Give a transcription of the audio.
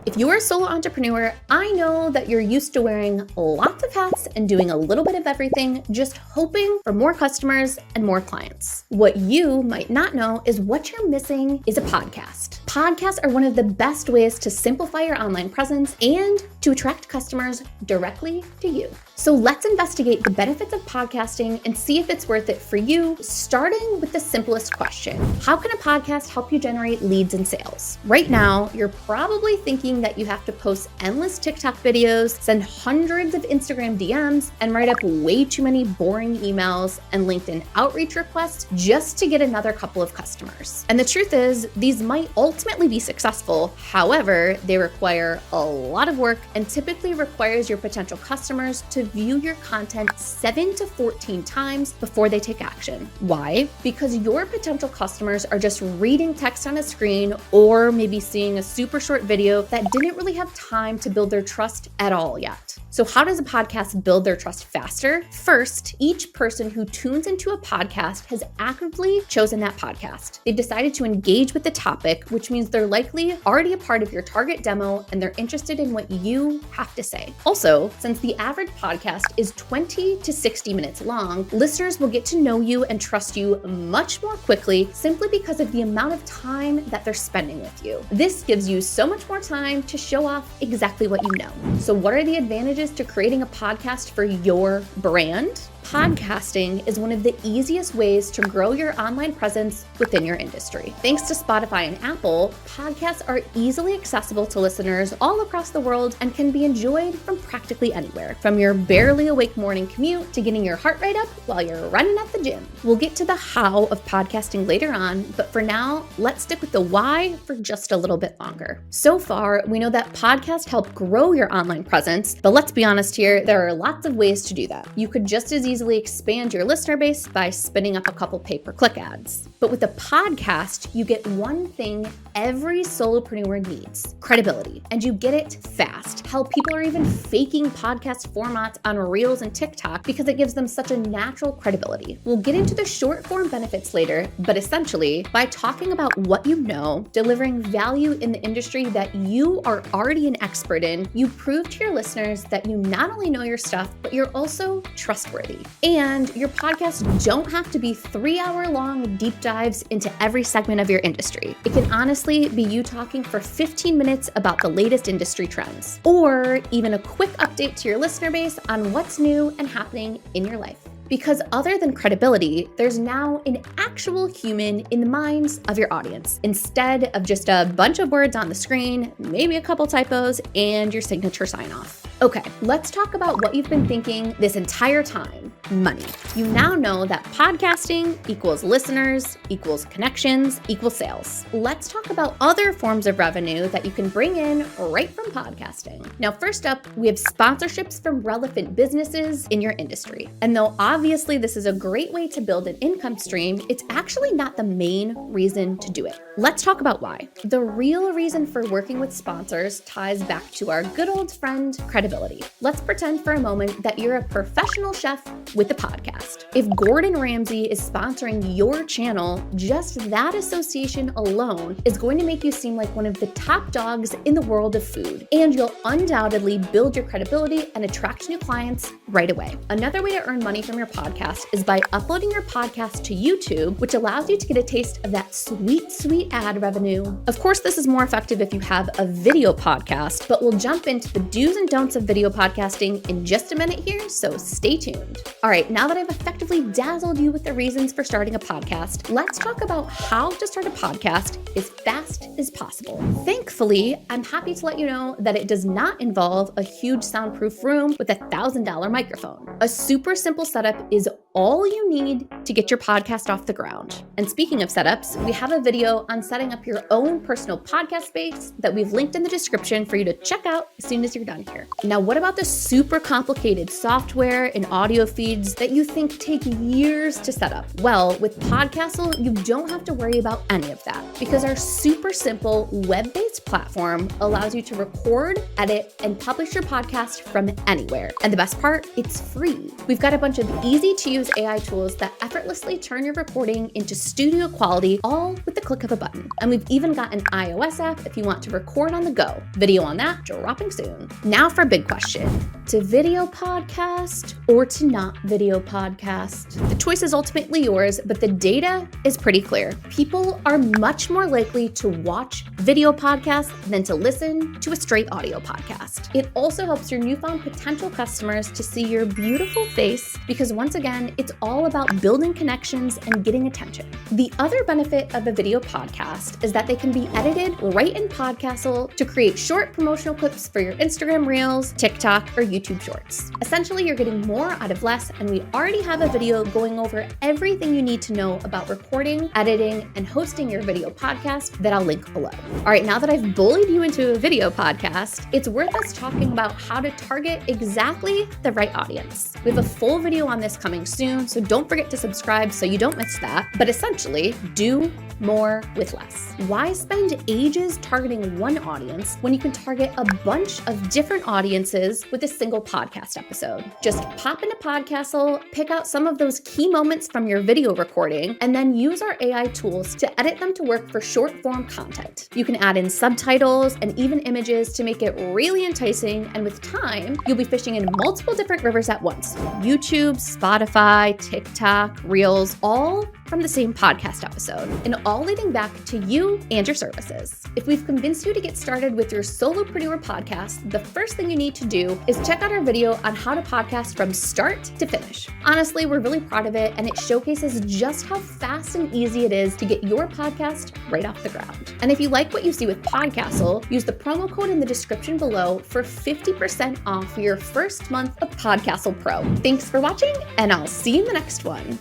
If you're a solo entrepreneur, I know that you're used to wearing lots of hats and doing a little bit of everything, just hoping for more customers and more clients. What you might not know is what you're missing is a podcast. Podcasts are one of the best ways to simplify your online presence and to attract customers directly to you. So let's investigate the benefits of podcasting and see if it's worth it for you, starting with the simplest question. How can a podcast help you generate leads and sales? Right now, you're probably thinking that you have to post endless TikTok videos, send hundreds of Instagram DMs, and write up way too many boring emails and LinkedIn outreach requests just to get another couple of customers. And the truth is, these might ultimately be successful. However, they require a lot of work and typically requires your potential customers to view your content 7 to 14 times before they take action. Why? Because your potential customers are just reading text on a screen or maybe seeing a super short video that didn't really have time to build their trust at all yet. So how does a podcast build their trust faster? First, each person who tunes into a podcast has actively chosen that podcast. They've decided to engage with the topic, which means they're likely already a part of your target demo and they're interested in what you have to say. Also, since the average podcast is 20 to 60 minutes long, listeners will get to know you and trust you much more quickly simply because of the amount of time that they're spending with you. This gives you so much more time to show off exactly what you know. So what are the advantages to creating a podcast for your brand? Podcasting is one of the easiest ways to grow your online presence within your industry. Thanks to Spotify and Apple, podcasts are easily accessible to listeners all across the world and can be enjoyed from practically anywhere, from your barely awake morning commute to getting your heart rate up while you're running at the gym. We'll get to the how of podcasting later on, but for now, let's stick with the why for just a little bit longer. So far, we know that podcasts help grow your online presence, but let's be honest here, there are lots of ways to do that. You could just as easily expand your listener base by spinning up a couple pay-per-click ads. But with a podcast, you get one thing every solopreneur needs: credibility. And you get it fast. Hell, people are even faking podcast formats on Reels and TikTok because it gives them such a natural credibility. We'll get into the short form benefits later, but essentially, by talking about what you know, delivering value in the industry that you are already an expert in, you prove to your listeners that you not only know your stuff, but you're also trustworthy. And your podcasts don't have to be 3-hour-long deep dives into every segment of your industry. It can honestly be you talking for 15 minutes about the latest industry trends, or even a quick update to your listener base on what's new and happening in your life. Because other than credibility, there's now an actual human in the minds of your audience, instead of just a bunch of words on the screen, maybe a couple typos, and your signature sign-off. Okay, let's talk about what you've been thinking this entire time: money. You now know that podcasting equals listeners, equals connections, equals sales. Let's talk about other forms of revenue that you can bring in right from podcasting. Now, first up, we have sponsorships from relevant businesses in your industry. And though obviously this is a great way to build an income stream, it's actually not the main reason to do it. Let's talk about why. The real reason for working with sponsors ties back to our good old friend, credibility. Let's pretend for a moment that you're a professional chef with a podcast. If Gordon Ramsay is sponsoring your channel, just that association alone is going to make you seem like one of the top dogs in the world of food, and you'll undoubtedly build your credibility and attract new clients right away. Another way to earn money from your podcast is by uploading your podcast to YouTube, which allows you to get a taste of that sweet, sweet ad revenue. Of course, this is more effective if you have a video podcast, but we'll jump into the do's and don'ts of video podcasting in just a minute here, so stay tuned. All right, now that I've effectively dazzled you with the reasons for starting a podcast, let's talk about how to start a podcast as fast as possible. Thankfully, I'm happy to let you know that it does not involve a huge soundproof room with a $1,000 microphone. A super simple setup is all you need to get your podcast off the ground. And speaking of setups, we have a video on setting up your own personal podcast space that we've linked in the description for you to check out as soon as you're done here. Now, what about the super complicated software and audio feed feeds that you think take years to set up. Well, with Podcastle, you don't have to worry about any of that because our super simple web-based platform allows you to record, edit, and publish your podcast from anywhere. And the best part, it's free. We've got a bunch of easy-to-use AI tools that effortlessly turn your recording into studio quality, all with the click of a button. And we've even got an iOS app if you want to record on the go. Video on that dropping soon. Now for a big question. To video podcast or to not video podcast? The choice is ultimately yours, but the data is pretty clear. People are much more likely to watch video podcasts than to listen to a straight audio podcast. It also helps your newfound potential customers to see your beautiful face because once again, it's all about building connections and getting attention. The other benefit of a video podcast is that they can be edited right in Podcastle to create short promotional clips for your Instagram Reels, TikTok, or YouTube Shorts. Essentially, you're getting more out of less, and we already have a video going over everything you need to know about recording, editing, and hosting your video podcast that I'll link below. All right, now that I've bullied you into a video podcast, it's worth us talking about how to target exactly the right audience. We have a full video on this coming soon, so don't forget to subscribe so you don't miss that. But essentially, do more with less. Why spend ages targeting one audience when you can target a bunch of different audiences with a single podcast episode? Just pop into Podcastle, pick out some of those key moments from your video recording, and then use our AI tools to edit them to work for short form content. You can add in subtitles and even images to make it really enticing, and with time, you'll be fishing in multiple different rivers at once. YouTube, Spotify, TikTok, Reels, all from the same podcast episode, and all leading back to you and your services. If we've convinced you to get started with your solopreneur podcast, the first thing you need to do is check out our video on how to podcast from start to finish. Honestly, we're really proud of it, and it showcases just how fast and easy it is to get your podcast right off the ground. And if you like what you see with Podcastle, use the promo code in the description below for 50% off your first month of Podcastle Pro. Thanks for watching, and I'll see you in the next one.